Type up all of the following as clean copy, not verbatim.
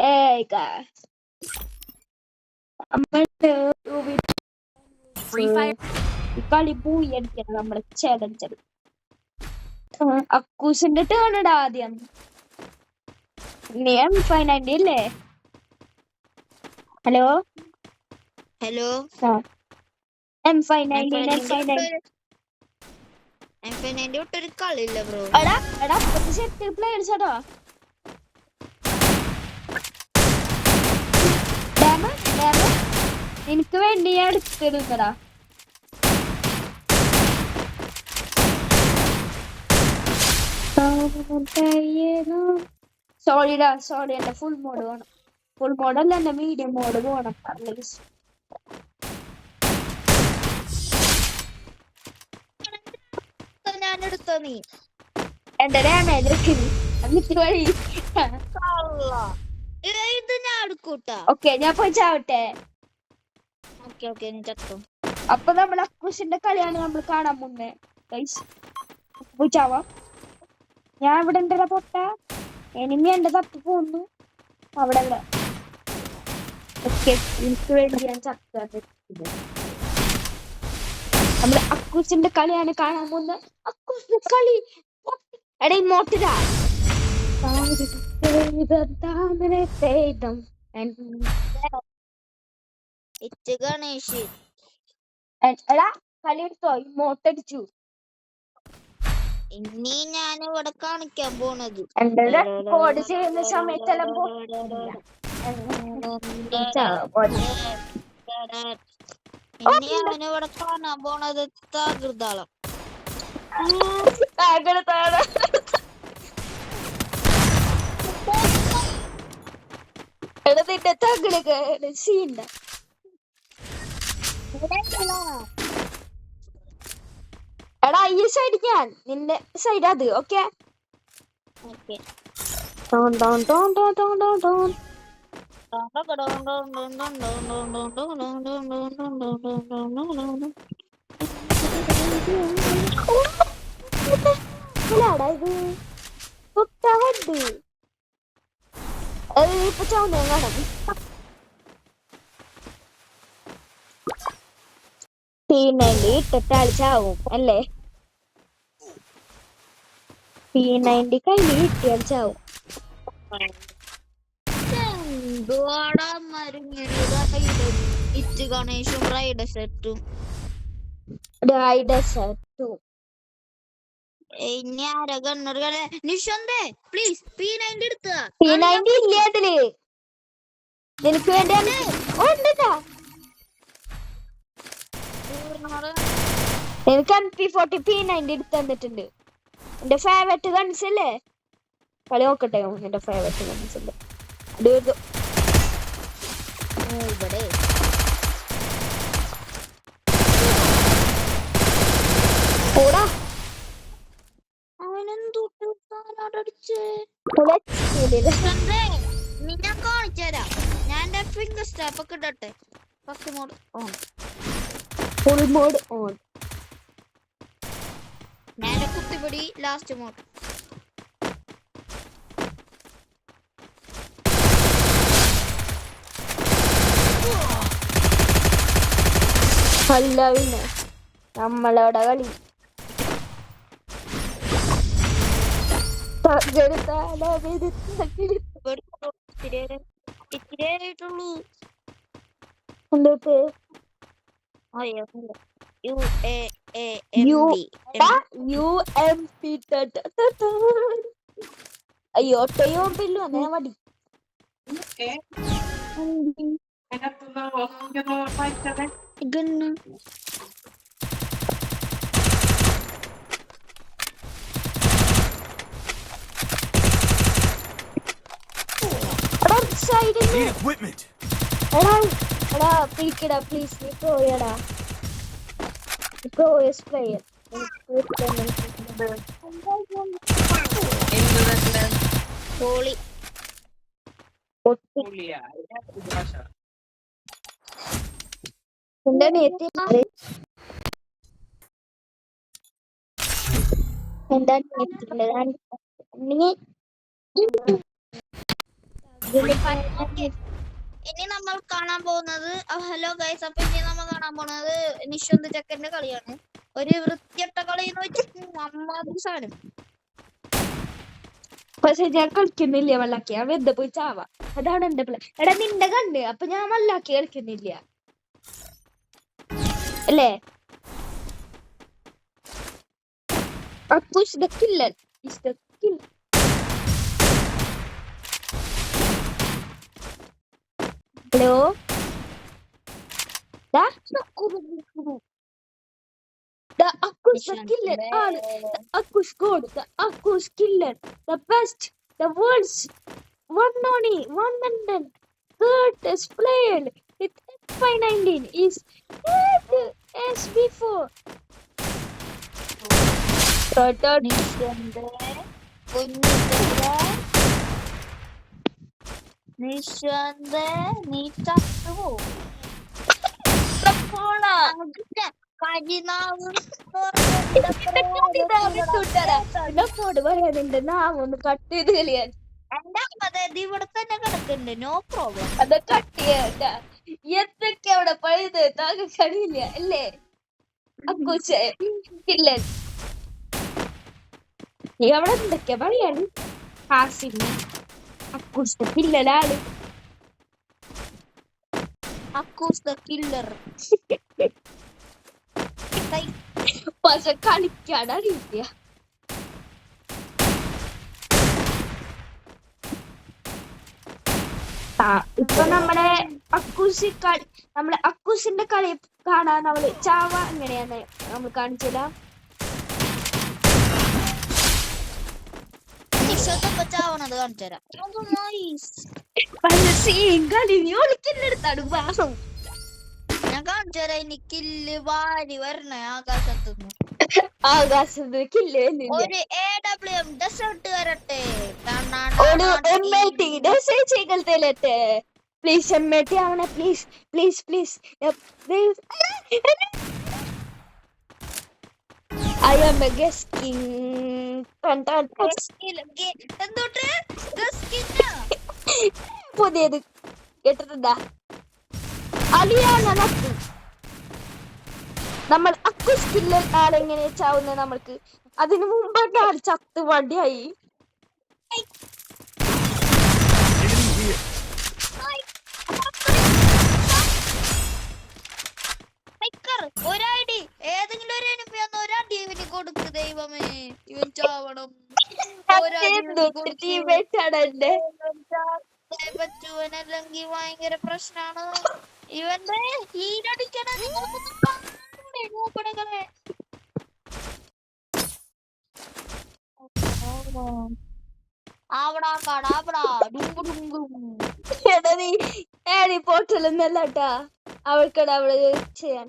Hey guys, Free Fire കളി പോയി അടിക്കണം നമ്മളെ ചലഞ്ച് അക്കൂസിന്റെ ടേൺ ഇടാ ആദ്യം. നീ M590 അല്ലേ? ഹലോ ഹലോ M590 ഒട്ടൊരു കളിയില്ല ബ്രോ. എടാ എടാ സെറ്റ് പ്ലേയേഴ്സ് ആടാ. എനിക്ക് വേണ്ടി ഞാൻ എടുത്തിരുന്നടാ. സോറിടാ സോറി, എന്റെ ഫുൾ മോഡ് വേണം. ഫുൾ മോഡല്ല, എന്റെ മീഡിയം മോഡ് വേണം. ഞാൻ എടുത്തോ നീ എന്റെ ഡാമേജ് എന്നിട്ട് വഴി. ഇത് ഞാൻ എടുക്കൂട്ടാ. ഓക്കെ ഞാൻ പോയി ചാവട്ടെ. ഓക്കെ നീ ചത്തോ. അപ്പൊ നമ്മൾ അക്കൂസിന്റെ കളിയാണ് നമ്മൾ കാണാൻ മുന്നേ. പോയി ചാവാം. ഞാൻ ഇവിടെ ഉണ്ടല്ലോ പൊട്ട. എനിമി എന്റെ തപ്പി പോകുന്നു അവിടെ. ഓക്കെ എനിക്ക് വേണ്ടി ഞാൻ ചത്തത്. നമ്മള് അക്കൂസിന്റെ കളിയാണ് കാണാൻ പോകുന്നത്. അക്കൂസിന്റെ കളി എടാ ഇമോട്ടിലാ. ഗണേഷ് എടാ കളി എടുത്തോ? ഇമോട്ടടിച്ചു. ഇനി ഞാൻ ഇവിടെ കാണിക്കാൻ പോണത് കോഡ് ചെയ്യുന്ന സമയത്തെല്ലാം ഇനി അവനിവിടെ കാണാൻ പോണത് തകൃതാളം. എടാ നിന്റെ തകിളൊക്കെ സീണ്ട. എടാ ഈ സൈഡ് ഞാൻ നിന്റെ സൈഡ് അത്. ഓക്കെ ഇപ്പൊ ചാവുന്ന കാണാം. P90 ഇട്ടിട്ടാൽ ചാവും അല്ലേ? P90 കയ്യിൽ കിട്ടിയാൽ ചാവും. ഗണേഷും റൈഡർ സെറ്റും ഇനി ആരാ ഗണ്ണറുകളെ? നിഷന്തേ പ്ലീസ് P90 എടുക്കുക. P90 ഇല്ലേ അതില്? നിനക്ക് വേണ്ടി എനിക്ക് MP40 P90 എടുത്ത് തന്നിട്ടുണ്ട്. എന്റെ ഫേവറേറ്റ് ഗൺസ് അല്ലേ? കളി നോക്കട്ടെ. എന്റെ ഫേവറേറ്റ് ഗൺസ് ഉണ്ട്. ഇവിടെ ഞാൻ കാണിച്ചുതരാം. ഞാൻ എന്റെ ഫിംഗർ സ്റ്റാപ്പ് ഒക്കെ ഇടട്ടെ. First mode on, full mode on. ഞാൻ കുത്തിപ്പിടി ലാസ്റ്റ് മോഡ്. അല്ല പിന്നെ നമ്മളവിടെ കളി ഇത്തിരിയായിട്ടുള്ളൂ. എന്തൊക്കെ അയ്യോ ഒട്ടയോമ്പില്ലോ അങ്ങനെ മടി. ഗണ്ണ് പ്ലീസ് നീ പോയടാ. പ്രോയസ് പ്ലെയർ ഹോളി എന്റെ നേരത്തെ എന്താ ഓക്കെ, ഇനി നമ്മൾ കാണാൻ പോകുന്നത് ഹലോ ഗൈസ്. അപ്പൊ ഇനി നമ്മൾ കാണാൻ പോകുന്നത് നിശ്വന്ത് ചക്കന്റെ കളിയാണ്. ഒരു വൃത്തിയട്ട കളി എന്ന് വെച്ചിട്ട് അമ്മാതിരി സാധനം. പക്ഷെ ഞാൻ കളിക്കുന്നില്ല വല്ലാക്കി, ഞാൻ വെറുതെ പോയി ചാവാ. അതാണ് എന്റെ പ്ലാൻ. എടാ നിന്റെ കണ്ട് അപ്പൊ ഞാൻ വല്ലാക്കി കളിക്കുന്നില്ല അല്ലേ? Push the killer. Is the killer. Hello? That's not good. The Akku's the killer. The Akku's god. The Akku's killer. The best. The world's one only. 100. Greatest player. With F519 is dead as before. നിശ്വന്ത് നീ ചത്തുപോ. നാമൊന്ന് cut ചെയ്ത് കളിയാൻ. ഇവിടെ തന്നെ കിടക്കുന്നുണ്ട്, no problem. അത് cut ചെയ്യണ്ട. എന്തൊക്കെ അവിടെ പഴുത് താങ്കൾ കഴിയില്ല അല്ലേ? അക്കൂച്ചേ കില്ലൻ നീ അവിടെ എന്തൊക്കെ പറയാണ്? ഹാസിന് അക്കൂസ് കില്ലനാണ്. അക്കൂസ് ദ കില്ലർ. പക്ഷെ കളിക്കാൻ അറിയില്ല. ഇപ്പൊ നമ്മളെ അക്കൂസിന്റെ കളി കാണാൻ നമ്മള് ചാവ എങ്ങനെയാണ് നമ്മൾ കാണിച്ചതാ. ചാവണത് കാണിച്ചു തരാം. കളി നീ ഒളിക്കുന്നെടുത്താണ് വാസം. ഞാൻ കാണിച്ചു തരാം. ഇനി കില്ല് വാരി വരണേ ആകാശത്തുനിന്ന്. ആകാശത്ത് കില്ല് ഒരു AWM ഡെസേർട്ട് വരട്ടെ. പ്ലീസ് എമ്മേട്ടി ആവണേ, please please please. I am a guest king. പുതിയത് കേട്ടിട്ടുണ്ടാ? അലിയാണ് നട്ട്. നമ്മൾ അക്കൂസ് കില്ലർ ആളെങ്ങനെ ചാവുന്നത് നമ്മൾക്ക് അതിനു മുമ്പ് ആൾ ചത്ത് വണ്ടിയായി. ഒരടി ഏതെങ്കിലും ഒരു എനിമി ഒന്ന് ഒരടി ഇവന് കൊടുക്ക് ദൈവമേ, ഇവൻ ചാവണം. പറ്റുവനല്ലെങ്കിൽ ഭയങ്കര പ്രശ്നാണ്. ഇവന്റെ ഹീലടിക്കണ നോക്കണേ. ആവടാ കാടാവടാ ഡുങ്കു ഡുങ്കു പോട്ടലൊന്നല്ലാട്ടാ അവൾക്കടാ അവിടെ ചെയ്യാൻ.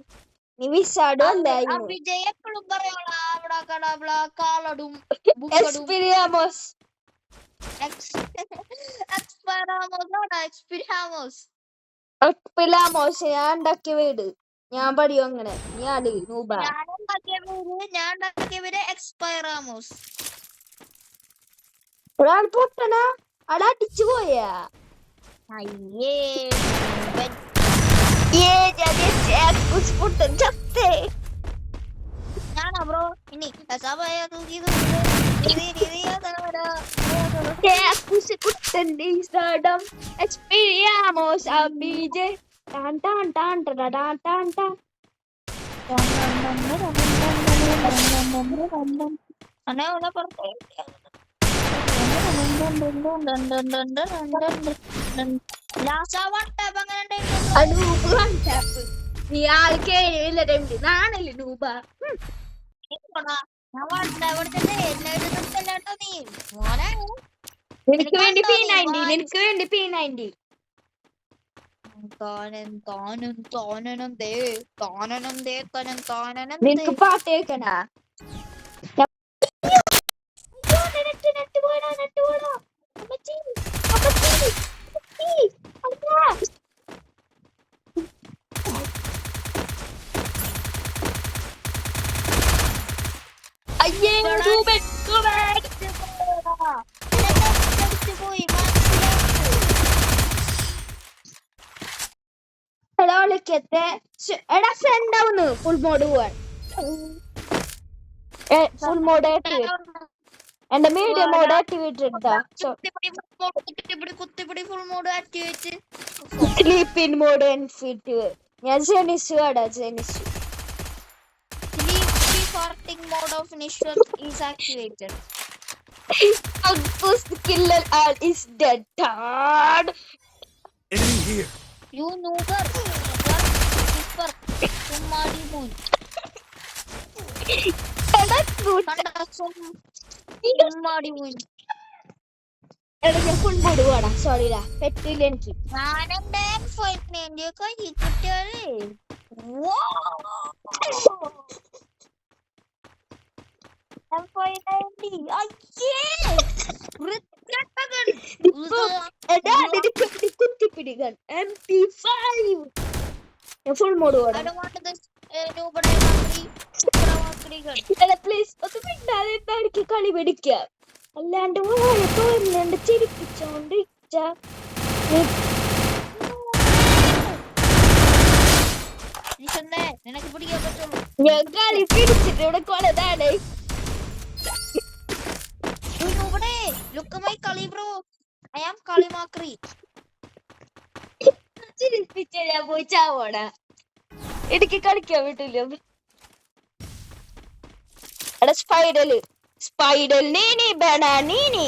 നീ വിസാഡോ അല്ലായിരുന്നു. വിജയ് എപ്പോഴും പറയാളാ അവിടെ കടാവള കാളടും എക്സ്പീരിയാമോസ് എക്സ്പിലാമോസ് ഞാൻ ഉണ്ടാക്കിയ വീട് ഞാൻ പഠിയോ അങ്ങനെ. നീ ആടി നൂബ. ഞാൻ ഉണ്ടാക്കിയവര് എക്സ്പയറാമോസ്. ഒരാൾ പൊട്ടനാ അവിടെ അടിച്ചു പോയാ. അയ്യേ ഞാനാ ബ്രോ. ഇനി Experiamos a BJ. Tan tan tan tan tan tan tan. അന്നെ ഒന്ന് പറഞ്ഞു. നീ ആൾക്ക് നാണല്ലേ നൂബ. നിനക്ക് വേണ്ടി P90 നിനക്ക് പാട്ട് കേൾക്കണ. അയ്യേ ഒലക്കത്തെ എടാ ഫ്രണ്ട് ആവുന്നു ഫുൾ മോഡ് പോവാൻ ഫുൾ മോഡ് ആക്ടിവേറ്റ് എന്റെ മീഡിയം മോഡ് ആക്ടിവേറ്റ് എടുത്താ കുത്തിപ്പിടി full mode activate sleep in mode എൻഫിറ്റ് ഞാൻ ജെനിസ് ആടാ ജെനിസ് farting mode of Nishwant is activated. Ankush the killer all is dead. Dad. Enemy here. You noober. Super. Summadi moon. That's good. Summadi moon. എടാ ഞാൻ full mode പോടാ sorry ടാ പെട്ടില്ല എനിക്ക് ഞാനെന്റെ ഫൈറ്റ് എന്റെ കൈ കിട്ടിയാലേ കുത്തിപ്പിടികൾ MP5 ഫുൾ മോഡ് പോടാ പ്ലീസ് ഒന്ന് മിണ്ടാതെ എനിക്ക് കളി പിടിക്കാം അല്ലാണ്ട് തോന്നുന്നുണ്ട് ചിരിപ്പിച്ചോണ്ടിരിച്ച നിനക്ക് പിടിക്കാൻ പറ്റുള്ളൂ ഞാൻ കളി പിടിച്ചിട്ട് ഇവിടെ കൊലതാണ് Look at my Kali bro. I am Kali Makri. ചിരിപ്പിച്ച ഞാൻ പോയി ചാവോടാ എനിക്ക് കളിക്കാൻ പറ്റില്ല എടാ സ്പൈഡൽ നീനി ബനാനീനി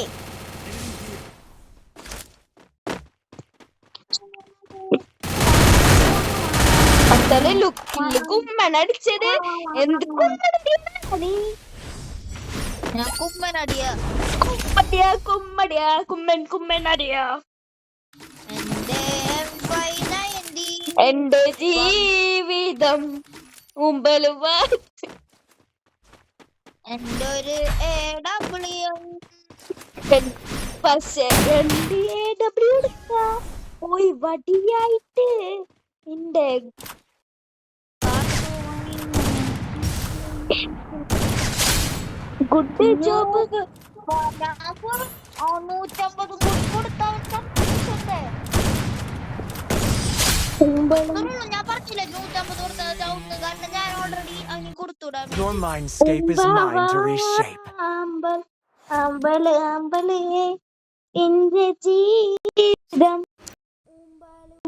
അത്തലെ ലുക്കില് കുമ്മനടിച്ചത് എന്ത് കുമ്മനടി ഞാൻ കുമ്മനടിയാ കുമ്മനടിയാ എന്റെ എന്റെ ജീവിതം എന്റെ ഒരു AWM പക്ഷെ പോയി വടിയായിട്ട് എന്റെ ഗുഡ് ജോബ് 150 കൊടുത്താൽ ഞാൻ പറഞ്ഞില്ല 150 കൊടുത്താൽ കാരണം ഞാൻ ഓൾറെഡി അതിന് കൊടുത്തുടാ Your mindscape is mine to reshape. അമ്പലേ എന്റെ ജീവിതം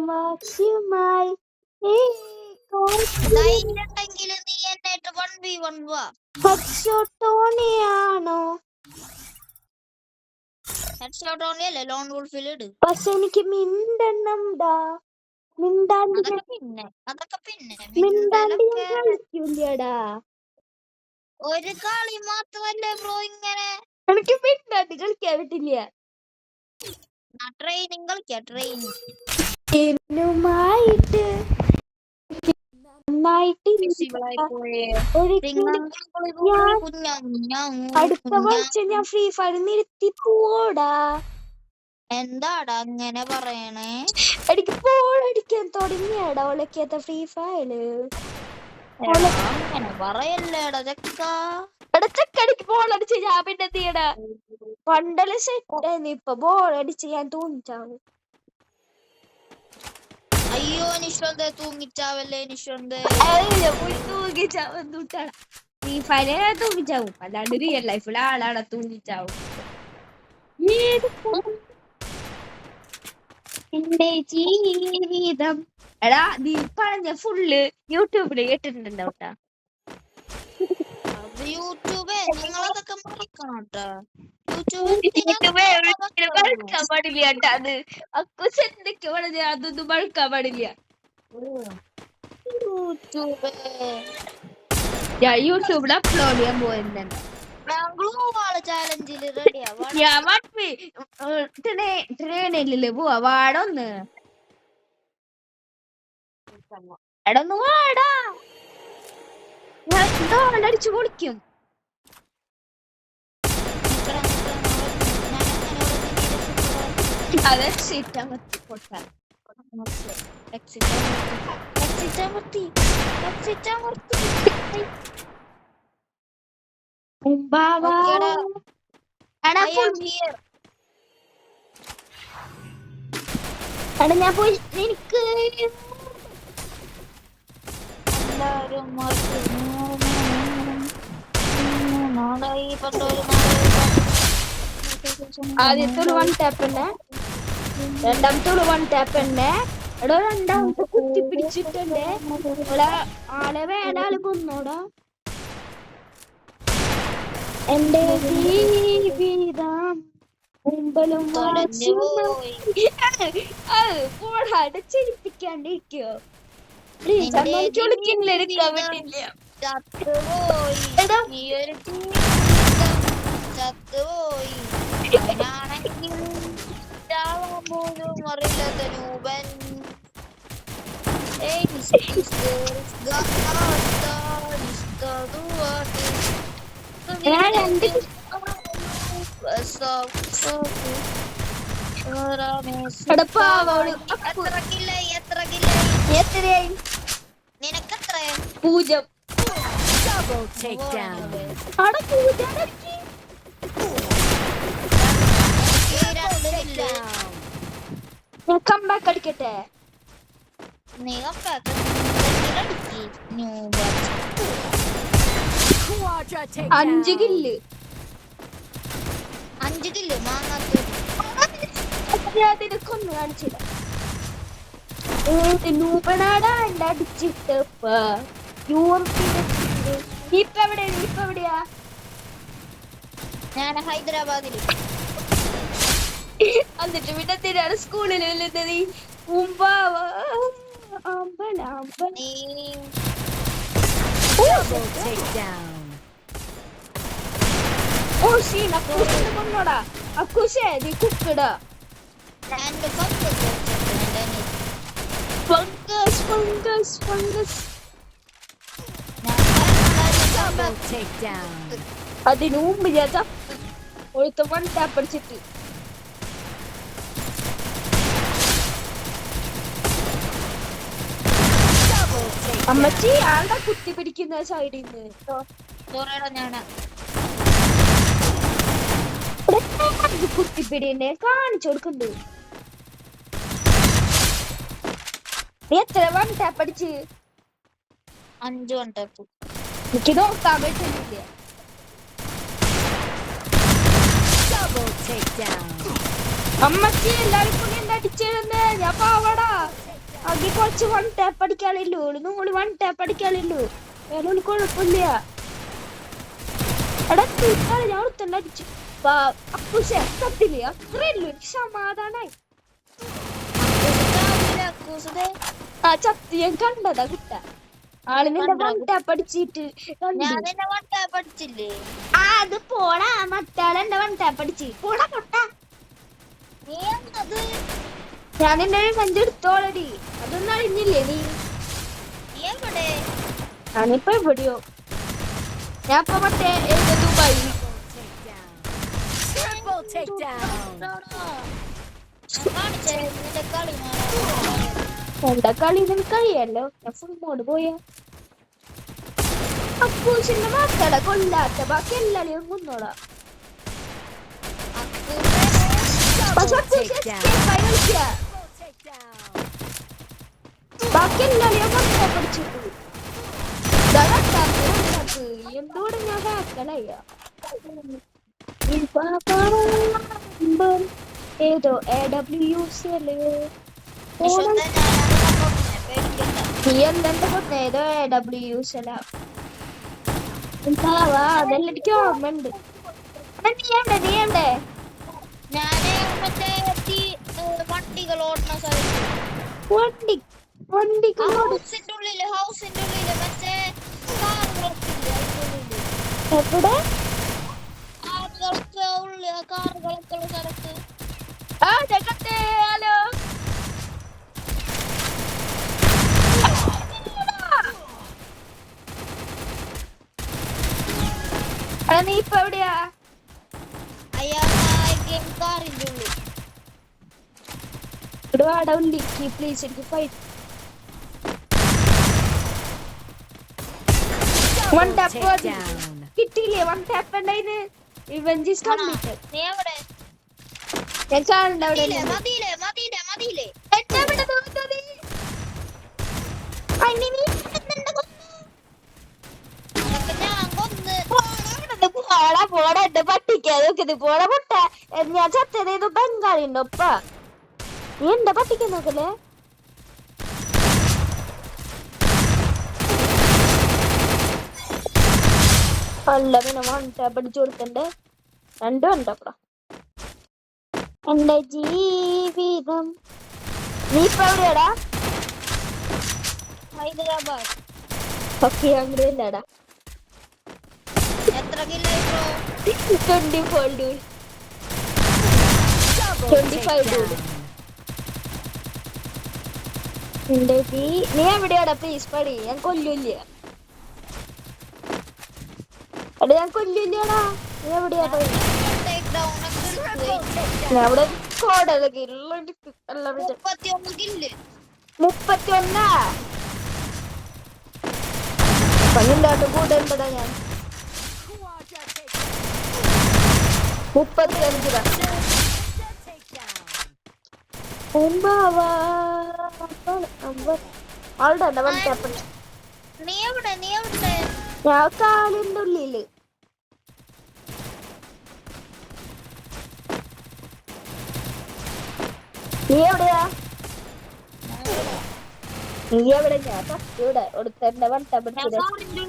മാക്സിമായി ധൈര്യമുണ്ടെങ്കിൽ നീ എന്നായിട്ട് 1v1 വാ ടോണിയാണോ ഹെഡ്ഷോട്ട് ഓൺലി അല്ലേ ലോൺ വോൾഫിൽ ഇട് പക്ഷെ എനിക്ക് മിണ്ടണംടാ മിണ്ടാണ്ട് അതൊക്കെ പിന്നെ കളിക്കൂലടാ ഒരു കളി മാത്രമല്ലേ ബ്രോ ഇങ്ങനെ എനിക്ക് മിണ്ടാണ്ട് കളിക്കാൻ പറ്റില്ല ട്രെയിനിങ് കളിക്കാം ട്രെയിനിങ് എന്നുമായിട്ട് നന്നായിട്ട് അടുത്ത വർഷം ഞാൻ ഫ്രീ ഫയർ നിർത്തി പോടാ എന്താടാ അങ്ങനെ പറയണേ എനിക്ക് പോളടിക്കാൻ തുടങ്ങിയാടാ ഒളക്കാത്ത ഫ്രീ ഫയറ് അങ്ങനെ പറയല്ലേടാ ചെക്കടിക്ക് ബോളടിച്ച് ഞാൻ പിന്നെ എന്തിയടാ പണ്ടല് സെറ്റായിരുന്നു ഇപ്പൊ ബോളടിച്ച് ഞാൻ തൂങ്ങിച്ചാവും അയ്യോ നിശ്വന്ത തൂങ്ങിച്ചാവല്ലേ നിശ്വന്ത തൂങ്ങിച്ചാവുട്ടാണ് ഫ്രീ ഫയറ് തൂങ്ങിച്ചാവും അല്ലാണ്ട് റിയൽ ലൈഫിൽ ആളാണ് തൂങ്ങിച്ചാവും എന്റെ ജീവിതം എടാ നീ പറഞ്ഞ ഫുള്ള് യൂട്യൂബില് കേട്ടിട്ടുണ്ടാവട്ടാ യൂട്യൂബ് നിങ്ങളതൊക്കെ മറക്കണം മറക്കാൻ പാടില്ല കേട്ടാ അത് അക്കുസ് എന്തൊക്കെ പറഞ്ഞ അതൊന്നും മറക്കാൻ പാടില്ല ഞാൻ യൂട്യൂബിൽ അപ്ലോഡ് ചെയ്യാൻ പോയെന്നെ ഞാൻ ട്രെയിനില് പോവാ വാടൊന്ന് എടൊന്ന് വാടാ ഞാൻ അടിച്ചു പൊളിക്കും അത് എക്സിറ്റ് അമർത്തി പൊട്ടാ എക്സിറ്റ് അമർത്തി ഞാൻ പോയി എനിക്ക് എല്ലാരും നാളായി പണ്ടൊരു ആദ്യത്തെ ഒരു വൺ ടാപ്പ് തന്നെ, രണ്ടാമത്തെ ഒരു വൺ ടാപ്പ് തന്നെ. എടോ രണ്ടാമത്തെ കുത്തി പിടിച്ചിട്ടുണ്ട്. ഇവിടെ ആളെ വേടാള് കൊന്നോടാ. എന്റെ ജീവിതം മുമ്പലും തൊലഞ്ഞു പോയി. ചിരിപ്പിക്കാണ്ടിരിക്കോ പ്ലീസ്. അന്നെനിക്ക് വിളിച്ചില്ല, എടുക്കാൻ പറ്റില്ല. ചത്തുപോയി എടാ നീയൊരു ജീവിതം ചത്തുപോയി. അവനാണെങ്കിൽ ചാവാൻ പോലും അറിയില്ലാത്ത രൂപൻ. ഞാൻ രണ്ട് എടപ്പാവോള് എത്രയായി? നിനക്കെത്രയാ? 0. Double takedown. അവിടെ 0 അടക്കി. ഞാൻ കമ്പാക്ക് അടിക്കട്ടെ. Quadra 5 takedown. കില്ല്. 5 കിലോ മാങ്ങാത്ത അതിനൊക്കൊന്ന് കാണിച്ചില്ല. നൂപനാടാ എന്റെ അടിച്ചിട്ട് ഇപ്പൊ എവിടെയാ? ഞാൻ ഹൈദരാബാദില്. എന്നിട്ട് പിന്നെ എന്തിനാണ് സ്കൂളിൽ വരുന്നത്? നീ Double takedown. ഓ ഷീൻ അക്കൂസിനെ കൊന്നോടാ. അക്കൂസേ നീ കുക്കടാ. എന്റെ ഫംഗസ് ഫംഗസ് Double takedown. അതിനു മുമ്പ് ഞാൻ ഒരുത്ത വൺ ടാപ്പ് അടിച്ചിട്ട്. Double takedown. അമ്മച്ചി ആളുടെ കുത്തി പിടിക്കുന്ന സൈഡിൽ നിന്ന് ഞാനാ കുത്തിപ്പിടിനെ കാണിച്ചു കൊടുക്കുന്നു. നീ എത്ര വൺ ടാപ്പ് അടിച്ച്? 5 കൊണ്ടു എനിക്ക് നോക്കാൻ പറ്റുന്നില്ല. Double takedown. അമ്മച്ചി എല്ലാവർക്കും എന്താ അടിച്ചിരുന്നേ? ഞാൻ പാവടാ. ആകെ കുറച്ച് വൺ ടാപ്പ് അടിക്കാനുള്ളൂ. നിങ്ങൾ വൺ ടാപ്പ് അടിക്കാനുള്ളൂ. വേറെ കുഴപ്പമില്ല. എടാ ഞാൻ തന്നെ അടിച്ചു. അപ്പൂസത്തില് അത്രയല്ലോ. എനിക്ക് സമാധാനായി. ആ ചത്ത് ഞാൻ കണ്ടതാ കുട്ട. ആളിനെ വൺ ടാപ്പ് അടിച്ചിട്ട് പഠിച്ചില്ലേ? അത് പോടാ. മറ്റാളെന്റെ വൺ ടാപ്പ് അടിച്ച് പോടാ പൊട്ട. ഞാൻ എന്റെ കഞ്ചെടുത്തോളടി. അതൊന്നും അറിഞ്ഞില്ലേ നീ? ഞാനിപ്പോ എവിടെയോ. ഞാൻ ഇപ്പൊ മറ്റേ ദുബായി. Triple takedown. എന്താ കളി നിനക്കറിയാലോ. ഞാൻ ഫുൾ മോഡ് പോയ അപ്പൂസിന്റെ മക്കളെ കൊല്ലാത്ത ബാക്കി എല്ലാരെയും കൊന്നോളാം. ബാക്കി എല്ലാരെയും കൊല്ലാ പഠിച്ചിട്ടു. എന്തോടെ ഞാൻ ഹാക്കലയ്യ. ഏതോ AWC അല്ലേ? നീ എന്തെന്റെ കൊന്ന ഏതോ AWC അല്ല. അതെല്ലാം എനിക്ക് ഓർമ്മയുണ്ട്. നീ എവിടെ? ഞാന് മറ്റേ വണ്ടികൾ ഓടുന്ന സ്ഥലത്ത്. ഹൗസിന്റെ ഉള്ളില് മറ്റേ എവിടെ? കാറുകളൊക്കെ ഉള്ള സ്ഥലത്ത്. ഹലോ നീ ഇപ്പൊ എവിടെയാ? കാറിന്റെ ഉള്ളിൽ പ്ലീസ് എനിക്ക് ഫൈറ്റ്. വൺ ടാപ്പ് കിട്ടിയില്ലേ? വൺ ടാപ്പ് ഉണ്ടായിന്. Revenge is completed. നീ എവിടെ? ഞാൻ ചാനലിന്റെ അവിടെ മതിയില്ലേ എന്നെ ഇവിടെ നോക്കുന്നത്. എന്റെ പട്ടിക്ക് നോക്കിയത് പോടെ മുട്ട ഞാൻ ചത്തത് ഏതോ ബംഗാളിന്റെ ഒപ്പ നീ എന്റെ പട്ടിക്ക് നോക്കല്ലേ അല്ല പിന്നെ വണ്ട പഠിച്ചു കൊടുക്കണ്ടേ രണ്ടും ഉണ്ടപ്പ എന്റെ ജീവിതം നീ ഇപ്പൊ എവിടെയാടാ ഹൈദരാബാദ്. ഓക്കെ അങ്ങനെയല്ലടാ എത്ര കില്ലായി bro? 24 dude. Double 25 dude. takedown. നീ എവിടെയാടാ പ്ലീസ് പടി ഞാൻ കൊല്ലൂല്ല എടാ ഞാൻ കൊല്ലൂല്ലടാ നീ എവിടെയാ പോയി ടേക്ക് ഡൗൺ ഒക്കെ എടുത്തു. ഞാൻ അവിടെ കോടൊക്കെ 31 കില്ല്. 31 പണിണ്ടാട്ട് കൂടെണ്ടടാ ഞാൻ 35 ആളുടെ വൺ ടാപ്പ് നീ എവിടെ? നീ എവിടെ? ഞാൻ കാലിന്റെ ഉള്ളില് നീ എവിടെയാ നീ എവിടെ ഞാൻ ഇവിടെ ഒരുത്തന്റെ വൺ ടാപ്പ് ഞാൻ കാറിന്റെ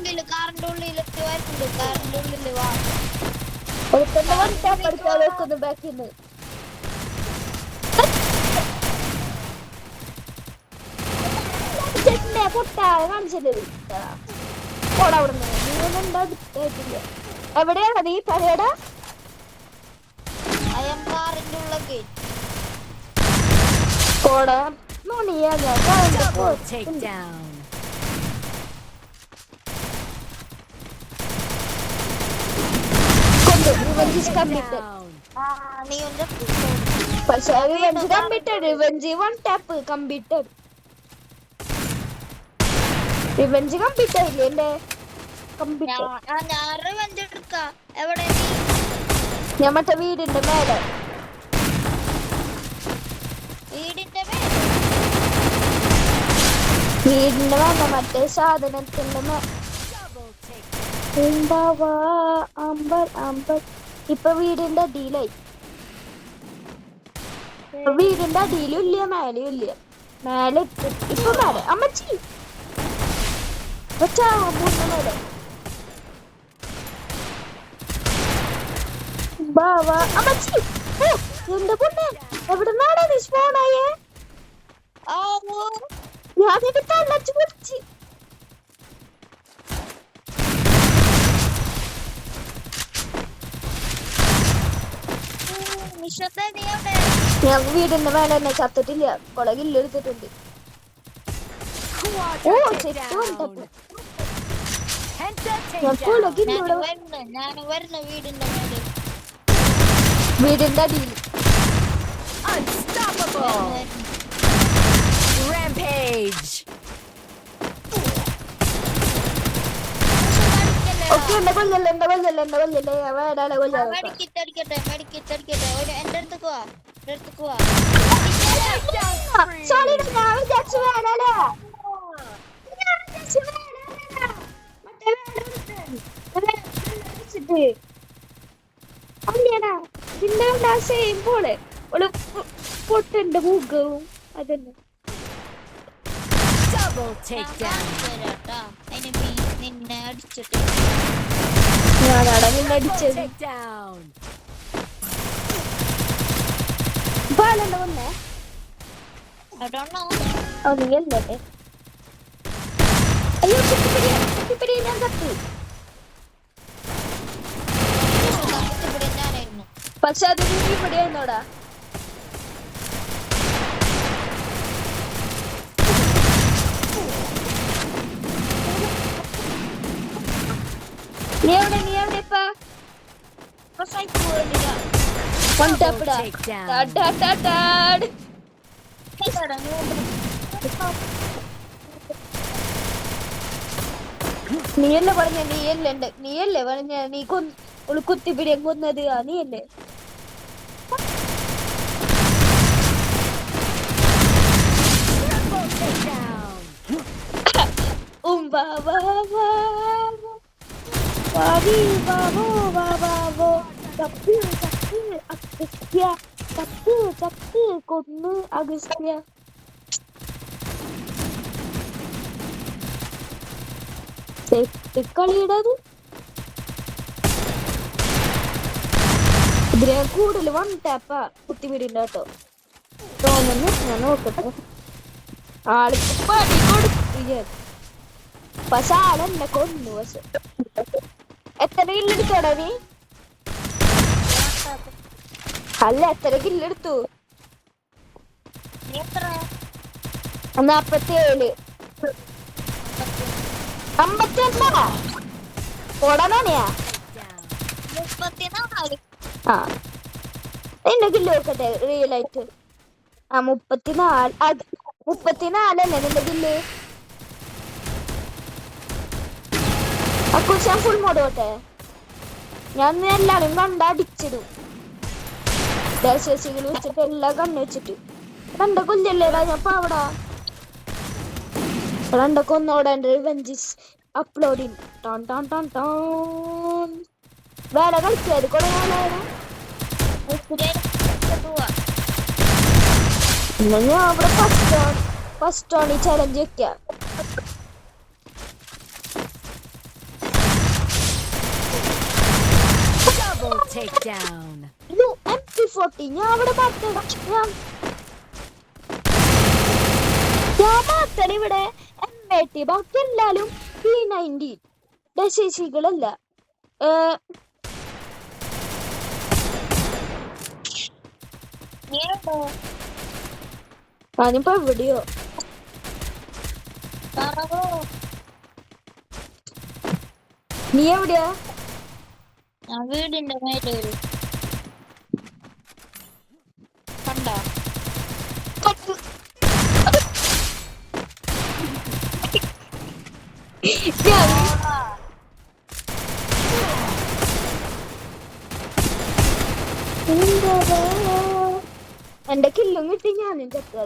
ഉള്ളിൽ വരുന്നുണ്ട്. കാറിന്റെ ഉള്ളിൽ വാ. ഒരുത്തന്റെ വൺ ടാപ്പ് എടുക്കാൻ വെക്കുന്നു ബാക്കിന്ന് പൊട്ടാതെ കാണിച്ചത് പോടവിടുന്ന് നീ അടുത്തായിട്ടില്ല എവിടെയാണ് നീ തലയടാ അയം കാറിന്റെ ഉള്ളൊക്കെ പോടാ നോണിയാ ഞാൻ Double takedown. കൊണ്ടു റിവെഞ്ച് കംപ്ലീറ്റഡ് Down. നീ ഒന്ന് പക്ഷേ revenge completed revenge one tap completed revenge complete ആയില്ലേ എന്റെ കംപ്ലീറ്റ് ഞാൻ റിവെഞ്ച് എടുക്കാം. എവിടെ നീ? ഞാൻ മറ്റേ വീടിന്റെ മേലെ വീടിന്റെ വീടിന്റെ മേലെ മറ്റേ സാധനത്തിന്റെ Double takedown. ഉണ്ടാവാ അമ്പർ ഇപ്പൊ വീടിന്റെ അടിയിലായി വീടിന്റെ അടിയിലും ഇല്ല മേലെയും ഇല്ല മേലെ ഇപ്പൊ മേലെ അമ്മച്ചി മേലെ ബാവാ അമ്മച്ചി എന്റെ പൊന്നെ എവിടെ നാടാ നീ സ്പോണായേ ഞാൻ നിന്റെ തള്ളച്ചു പൊളിച്ച് നിഷത്തെ നീ എവിടെ? ഞാൻ വീടിന്റെ മേലെ തന്നെ ചത്തിട്ടില്ല കൊള കില്ലെടുത്തിട്ടുണ്ട് ഓ Quadra ചെറ്റ് takedown. കൊണ്ടപ്പോ Penta ഞാൻ കൊള takedown. കില്ലോടെ ഞാൻ വരുന്നു വീടിന്റെ മേലെ. വീടിന്റെ അടിയിൽ Unstoppable. Rampage. ഓക്കെ എന്റെ കൊല്ലല്ലേ വേടാലെ കൊല്ലാ മെഡിക്കറ്റ് അടിക്കട്ടെ. എന്റെ അടുത്തേക്ക് വാ. സോറി ഞാൻ വിചാരിച്ചു വേടാലേ അല്ലടാ പിന്നെ സെയിം പോലെ ഒരു പൊട്ടന്റെ മുഖവും അതന്നെ Double takedown. നിന്നെ അടിച്ചിട്ട് ഞാനാടാ നിന്നെ Double അടിച്ചത് takedown. പാലണ്ട വന്നേ I don't know. അത് നീ അല്ലേ അയ്യോ കുട്ടിപ്പിടി ഞാൻ തട്ടി ഇവിടെ ഞാനായിരുന്നു. പക്ഷെ അത് നീ ഇവിടെയായിരുന്നോടാ നീ എവിടെ ഇപ്പൊ വൺ ടാപ്പിടാ ടാടാടാടാട് നീയല്ലേ പറഞ്ഞ നീയല്ലേ പറഞ്ഞ നീ കുത്തിപ്പിടിയെ കൊന്നത് നീയല്ലേ Triple takedown. Babu, babu, babu, babu. ചത്ത് ചത്ത് അഗസ്ത്യ ചത്ത് ചത്ത് കൊന്ന് അഗസ്ത്യ. കളിയിടത് ഇതിനെ കൂടുതൽ വൺ ടാപ്പാ കുത്തിവിടില്ല കേട്ടോ തോന്നുന്നു. ഞാൻ നോക്കട്ടെ. ആൾക്ക് പണി കൊടുത്തു പക്ഷെ ആളെന്നെ കൊന്നു. പക്ഷെ എത്ര കില്ലെടുത്തോടാ നീ? അല്ല എത്ര കില്ലെടുത്തു? 47. 51 ഓടാനാണിയാ? ആ എന്റെ കില്ല് നോക്കട്ടെ റിയൽ ആയിട്ട്. ആ 34. 34 അല്ലേ നിന്റെ കില്ല്? അക്കുശാൻ ഫുൾ മോഡ് പോട്ടെ. ഞാൻ എല്ലാരും കണ്ടടിച്ചിടും. ദേശീകൾ വെച്ചിട്ട് എല്ലാം കണ്ണു വെച്ചിട്ട്. 2 കൊല്ലല്ലേടാ ഞാൻ പാവടാ. 2 കൊന്നോടെ റിവെഞ്ചസ് അപ്ലോഡിങ്. ടോൺ ടോൺ ടോൺ ടോൺ. വേറെ കളിച്ചത് കുറെ നാളായിരുന്നു. ഞാൻ അവിടെ ഫസ്റ്റ് ആണ് ഈ ചലഞ്ച് വെക്കാം. Double takedown. MP40 ഞാൻ അവിടെ മാത്രം ഇവിടെ M80. ബാക്കി എല്ലാരും P90 ഡശേഷികളല്ല. ഞാനിപ്പോ എവിടെയോ നീ എവിടെയാ? വീടിന്റെ മേലെ കണ്ടോ? എന്റെ കില്ലും കിട്ടി. ഞാനും ചത്താ.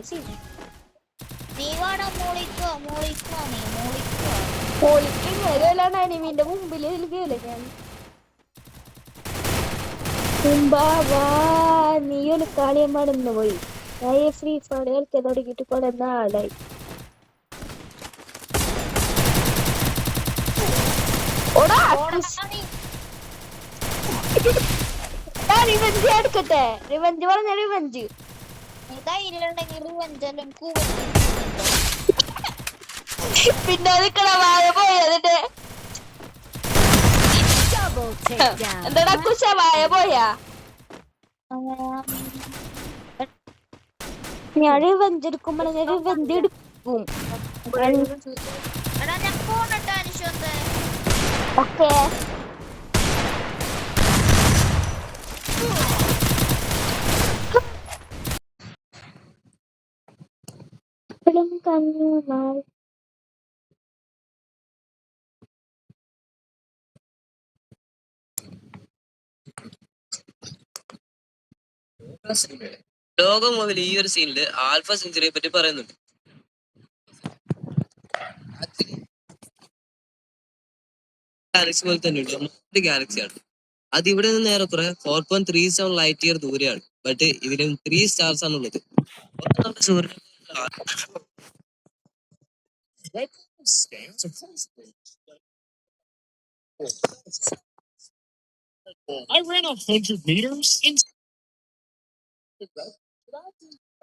നീ വാടാ മോളിക്കോ മോളിക്കോ നീ മോളിക്കോ പോയിട്ടാണ് അനിമീന്റെ മുമ്പിൽ കേള. ഞാൻ നീ ഒരു കളിയെ മടന്നു പോയി. ഞാൻ ഫ്രീ ഫയർ കളിക്കാൻ തുടങ്ങിയിട്ട് കുറെ നാളായി. റിവെഞ്ച് എടുക്കട്ടെ. റിവെഞ്ച് പറഞ്ഞ റിവെഞ്ച് പിന്നെ വായ പോയതിന്റെ Double takedown. എന്താടാ കുശ വായ പോയാ? ഞാൻ റിവെഞ്ച് എടുക്കുമ്പോൾ ഞാൻ റിവെഞ്ച് എടുക്കും. ഓക്കേ ലോകം മുതൽ ഈ ഒരു സീനില് ആൽഫ സെഞ്ചുറിയെ പറ്റി പറയുന്നുണ്ട്. ഗാലക്സി പോലെ തന്നെ ഒരു ഗാലക്സിയാണ്. അത് ഇവിടെ നിന്ന് ഏറെക്കുറെ 4.37 ലൈറ്റ് ഇയർ ദൂരെയാണ്. ബട്ട് ഇതിലും 3 സ്റ്റാർസ് ആണ് ഉള്ളത്. I ran 100 meters in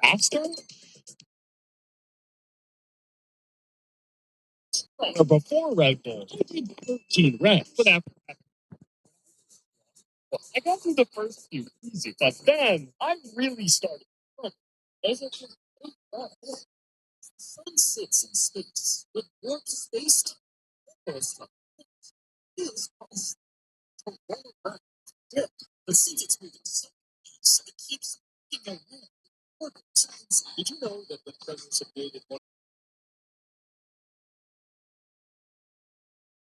faster before Red Bull. 13 reps, but after I got through the first few easy, but then I really started. Sun sits in space with warp space. But since it's moving so it keeps moving around. Did you know that the presence of